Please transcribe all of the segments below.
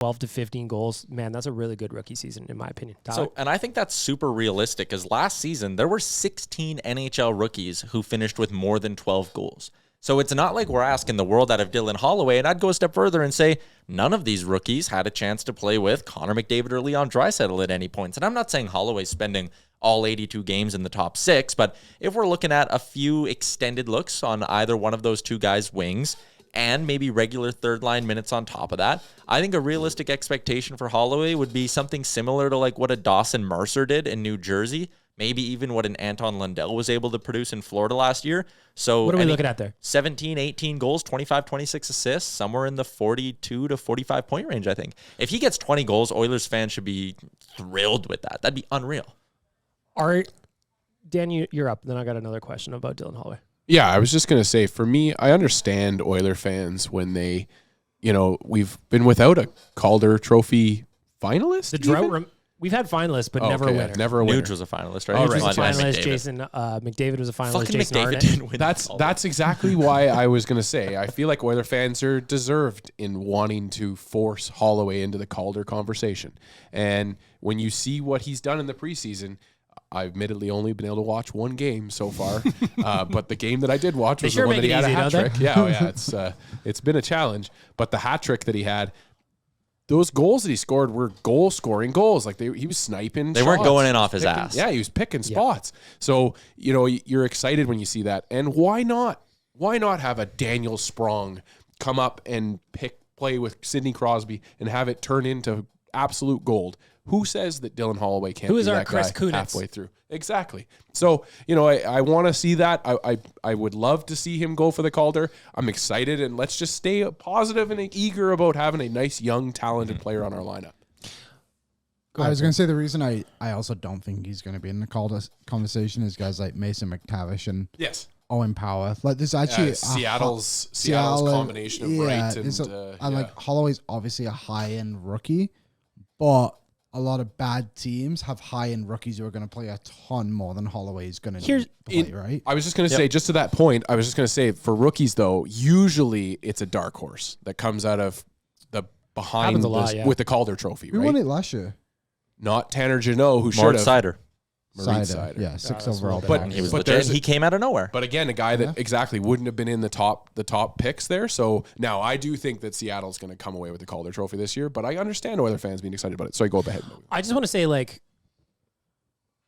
12 to 15 goals. Man, that's a really good rookie season, in my opinion. Tyler? And I think that's super realistic because last season there were 16 NHL rookies who finished with more than 12 goals. So it's not like we're asking the world out of Dylan Holloway, and I'd go a step further and say none of these rookies had a chance to play with Connor McDavid or Leon Draisaitl at any points. And I'm not saying Holloway's spending all 82 games in the top 6, but if we're looking at a few extended looks on either one of those two guys' wings and maybe regular third-line minutes on top of that, I think a realistic expectation for Holloway would be something similar to like what a Dawson Mercer did in New Jersey, maybe even what an Anton Lundell was able to produce in Florida last year. So what are we looking at there? 17, 18 goals, 25, 26 assists, somewhere in the 42 to 45 point range, I think. If he gets 20 goals, Oilers fans should be thrilled with that. That'd be unreal. Dan, you're up. Then I got another question about Dylan Holloway. Yeah, I was just going to say, for me, I understand Oiler fans when they, we've been without a Calder Trophy finalist. The drought. We've had finalists, but never a winner. Never a winner. Nuge was a finalist, right? Nuge was a finalist. Jason McDavid was a finalist. Fucking Jason McDavid Arnott. didn't win. That's exactly why I was going to say, I feel like Oiler fans are deserved in wanting to force Holloway into the Calder conversation. And when you see what he's done in the preseason, I've admittedly only been able to watch one game so far, but the game that I did watch was the one that he had a hat trick. Yeah, it's been a challenge. But the hat trick that he had, those goals that he scored were goal-scoring goals. Like he was sniping. They weren't going in off his ass. Yeah, he was picking spots. So you're excited when you see that. And why not? Why not have a Daniel Sprong come up and play with Sidney Crosby and have it turn into absolute gold? Who says that Dylan Holloway can't be that guy halfway through? Exactly. So, I want to see that. I would love to see him go for the Calder. I'm excited, and let's just stay positive and eager about having a nice, young, talented player on our lineup. I was going to say the reason I also don't think he's going to be in the Calder conversation is guys like Mason McTavish and Owen Power. Like there's actually Seattle's combination of Wright and like Holloway's obviously a high-end rookie, but a lot of bad teams have high-end rookies who are going to play a ton more than Holloway is going to play, right? I was just going to say, just to that point, for rookies, though, usually it's a dark horse that comes out of the behind with the Calder Trophy, Who right? won it last year? Not Tanner Janot, who should have. Cider. Cider. Yeah, 6 overall. But he was legit. He came out of nowhere. But again, a guy that exactly wouldn't have been in the top picks there. So now I do think that Seattle's going to come away with the Calder Trophy this year. But I understand Oiler fans being excited about it. So I go ahead. I just want to say,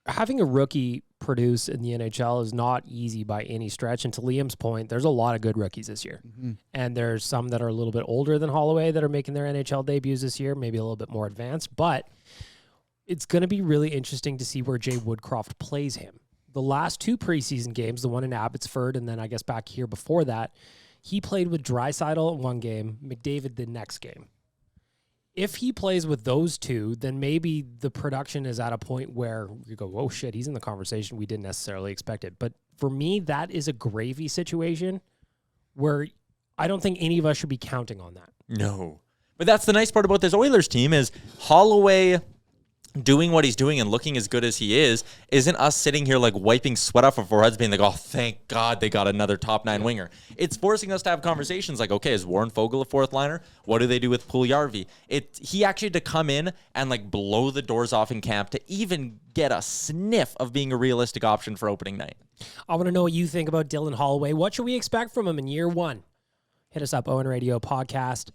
having a rookie produce in the NHL is not easy by any stretch. And to Liam's point, there's a lot of good rookies this year. Mm-hmm. And there's some that are a little bit older than Holloway that are making their NHL debuts this year, maybe a little bit more advanced. But it's going to be really interesting to see where Jay Woodcroft plays him. The last 2 preseason games, the one in Abbotsford and then I guess back here before that, he played with Draisaitl in one game, McDavid the next game. If he plays with those two, then maybe the production is at a point where you go, oh shit, he's in the conversation. We didn't necessarily expect it. But for me, that is a gravy situation where I don't think any of us should be counting on that. No. But that's the nice part about this Oilers team is Holloway doing what he's doing and looking as good as he isn't us sitting here like wiping sweat off our foreheads being like, oh, thank God they got another top 9 winger. It's forcing us to have conversations like, okay, is Warren Fogle a 4th liner? What do they do with Puljujarvi? He actually had to come in and like blow the doors off in camp to even get a sniff of being a realistic option for opening night. I want to know what you think about Dylan Holloway. What should we expect from him in year 1? Hit us up, ONRadio podcast